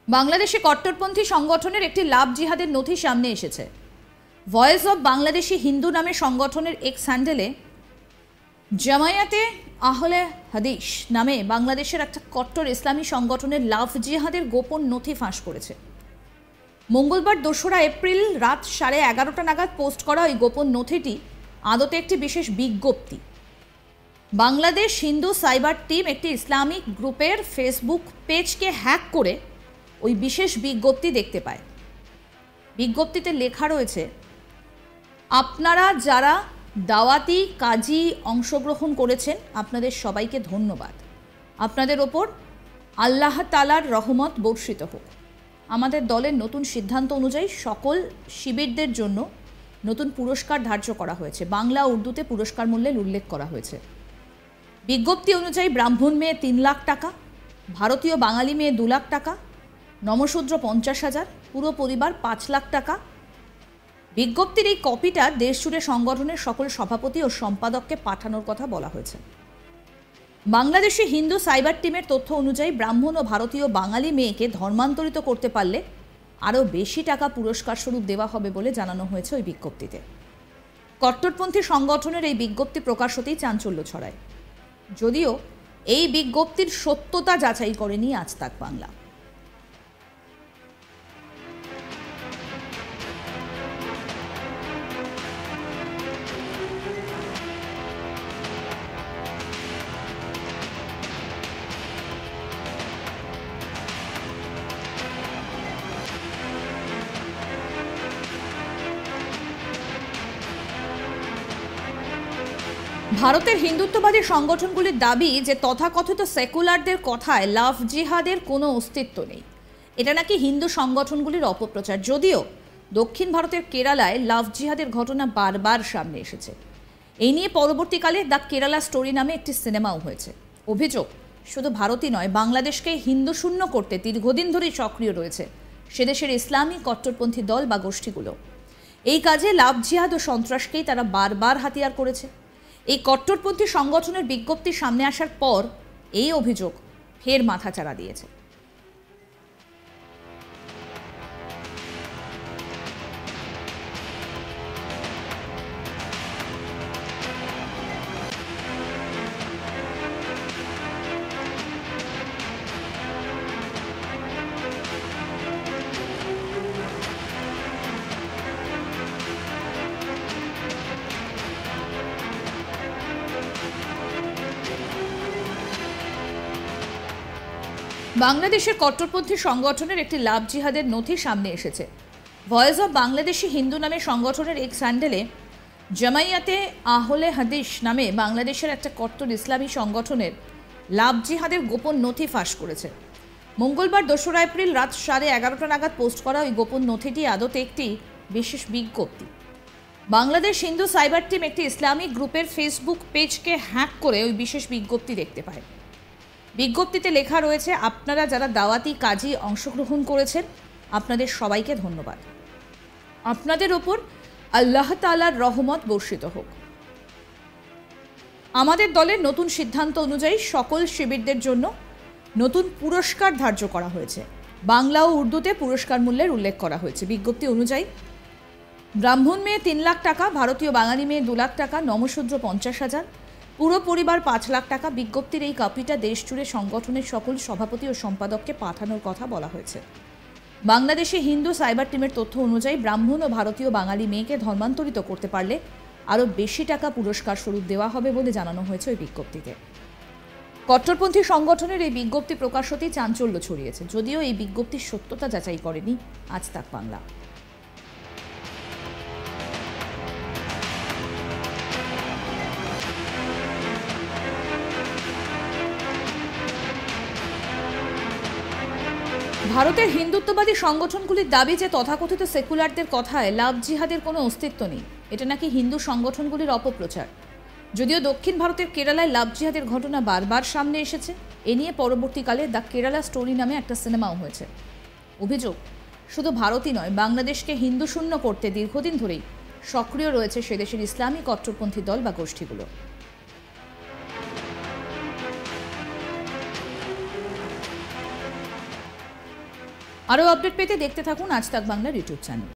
বাংলাদেশে কট্টরপন্থী সংগঠনের একটি লাভ জিহাদের নথি সামনে এসেছে। ভয়েস অব বাংলাদেশি হিন্দু নামে সংগঠনের এক্স হ্যান্ডেলে জামায়াতে আহলে হাদিস নামে বাংলাদেশের একটা কট্টর ইসলামী সংগঠনের লাভ জিহাদের গোপন নথি ফাঁস করেছে। মঙ্গলবার ২রা এপ্রিল রাত 11:30 নাগাদ পোস্ট করা ওই গোপন নথিটি আদতে একটি বিশেষ বিজ্ঞপ্তি। বাংলাদেশ হিন্দু সাইবার টিম একটি ইসলামিক গ্রুপের ফেসবুক পেজকে হ্যাক করে ওই বিশেষ বিজ্ঞপ্তি দেখতে পায়। বিজ্ঞপ্তিতে লেখা রয়েছে, আপনারা যারা দাওয়াতি কাজী অংশগ্রহণ করেছেন আপনাদের সবাইকে ধন্যবাদ। আপনাদের ওপর আল্লাহ তাআলার রহমত বর্ষিত হোক। আমাদের দলের নতুন সিদ্ধান্ত অনুযায়ী সকল শিবিরদের জন্য নতুন পুরস্কার ধার্য করা হয়েছে। বাংলা উর্দুতে পুরস্কার মূল্যের উল্লেখ করা হয়েছে। বিজ্ঞপ্তি অনুযায়ী ব্রাহ্মণ মেয়ে ৩ লাখ টাকা, ভারতীয় বাঙালি মেয়ে ২ লাখ টাকা, নমশূদ্র ৫০,০০০, পুরো পরিবার ৫ লাখ টাকা। বিজ্ঞপ্তির এই কপিটা দেশজুড়ে সংগঠনের সকল সভাপতি ও সম্পাদককে পাঠানোর কথা বলা হয়েছে। বাংলাদেশি হিন্দু সাইবার টিমের তথ্য অনুযায়ী ব্রাহ্মণ ও ভারতীয় বাঙালি মেয়েকে ধর্মান্তরিত করতে পারলে আরও বেশি টাকা পুরস্কার স্বরূপ দেওয়া হবে বলে জানানো হয়েছে ওই বিজ্ঞপ্তিতে। কট্টরপন্থী সংগঠনের এই বিজ্ঞপ্তি প্রকাশ হতেই চাঞ্চল্য ছড়ায়, যদিও এই বিজ্ঞপ্তির সত্যতা যাচাই করেনি আজ তাক বাংলা। ভারতের হিন্দুত্ববাদী সংগঠনগুলির দাবি যে তথাকথিত সেকুলারদের কথায় লাভ জিহাদের কোনো অস্তিত্ব নেই। এটা নাকি হিন্দু সংগঠনগুলির অপপ্রচার। যদিও দক্ষিণ ভারতের কেরালায় লাভ জিহাদের ঘটনা বারবার সামনে এসেছে। এই নিয়ে পরবর্তীকালে দ্য কেরালা স্টোরি নামে একটি সিনেমাও হয়েছে। অভিযোগ, শুধু ভারতই নয়, বাংলাদেশকে হিন্দু শূন্য করতে দীর্ঘদিন ধরেই সক্রিয় রয়েছে সেদেশের ইসলামী কট্টরপন্থী দল বা গোষ্ঠীগুলো। এই কাজে লাভ জিহাদ ও সন্ত্রাসকেই তারা বারবার হাতিয়ার করেছে। এই কট্টরপন্থী সংগঠনের বিজ্ঞপ্তি সামনে আসার পর এই অভিযোগ ফের মাথাচাড়া দিয়েছে। বাংলাদেশের কট্টরপন্থী সংগঠনের একটি লাভ জিহাদের নথি সামনে এসেছে। ভয়েস অব বাংলাদেশি হিন্দু নামে সংগঠনের এক্স হ্যান্ডেলে জামায়াতে আহলে হাদিস নামে বাংলাদেশের একটা কট্টর ইসলামী সংগঠনের লাভ জিহাদের গোপন নথি ফাঁস করেছে। মঙ্গলবার ২রা এপ্রিল রাত 11:30 নাগাদ পোস্ট করা ওই গোপন নথিটি আদতে একটি বিশেষ বিজ্ঞপ্তি। বাংলাদেশ হিন্দু সাইবার টিম একটি ইসলামিক গ্রুপের ফেসবুক পেজকে হ্যাক করে ওই বিশেষ বিজ্ঞপ্তি দেখতে পায়। বিজ্ঞপ্তিতে লেখা রয়েছে, আপনারা যারা দাওয়াতি কাজে অংশগ্রহণ করেছেন আপনাদের সবাইকে ধন্যবাদ। আপনাদের ওপর আল্লাহ তাআলার রহমত বর্ষিত হোক। আমাদের দলের নতুন সিদ্ধান্ত অনুযায়ী সকল শিবিরদের জন্য নতুন পুরস্কার ধার্য করা হয়েছে। বাংলা ও উর্দুতে পুরস্কার মূল্যের উল্লেখ করা হয়েছে। বিজ্ঞপ্তি অনুযায়ী ব্রাহ্মণ মেয়ে ৩ লাখ টাকা, ভারতীয় বাঙালি মেয়ে ২ লাখ টাকা, নমশূদ্র ৫০,০০০, পুরো পরিবার ৫ লাখ টাকা। বিজ্ঞপ্তির এই কপিটা দেশজুড়ে সংগঠনের সকল সভাপতি ও সম্পাদককে পাঠানোর কথা বলা হয়েছে। বাংলাদেশে হিন্দু সাইবার টিমের তথ্য অনুযায়ী ব্রাহ্মণ ও ভারতীয় বাঙালি মেয়েকে ধর্মান্তরিত করতে পারলে আরও বেশি টাকা পুরস্কার স্বরূপ দেওয়া হবে বলে জানানো হয়েছে ওই বিজ্ঞপ্তিতে। কট্টরপন্থী সংগঠনের এই বিজ্ঞপ্তি প্রকাশ হতেই চাঞ্চল্য ছড়িয়েছে, যদিও এই বিজ্ঞপ্তির সত্যতা যাচাই করেনি আজ তাক বাংলা। ভারতের হিন্দুত্ববাদী সংগঠনগুলির দাবি যে তথাকথিত সেকুলারদের কথায় লাভ জিহাদের কোনো অস্তিত্ব নেই। এটা নাকি হিন্দু সংগঠনগুলির অপপ্রচার। যদিও দক্ষিণ ভারতের কেরালায় লাভ জিহাদের ঘটনা বারবার সামনে এসেছে। এ নিয়ে পরবর্তীকালে দ্য কেরালা স্টোরি নামে একটা সিনেমাও হয়েছে। অভিযোগ, শুধু ভারতই নয়, বাংলাদেশকে হিন্দু শূন্য করতে দীর্ঘদিন ধরেই সক্রিয় রয়েছে সেদেশের ইসলামী কট্টরপন্থী দল বা গোষ্ঠীগুলো। আরও আপডেট পেতে দেখতে থাকুন আজ তাক বাংলার ইউটিউব চ্যানেল।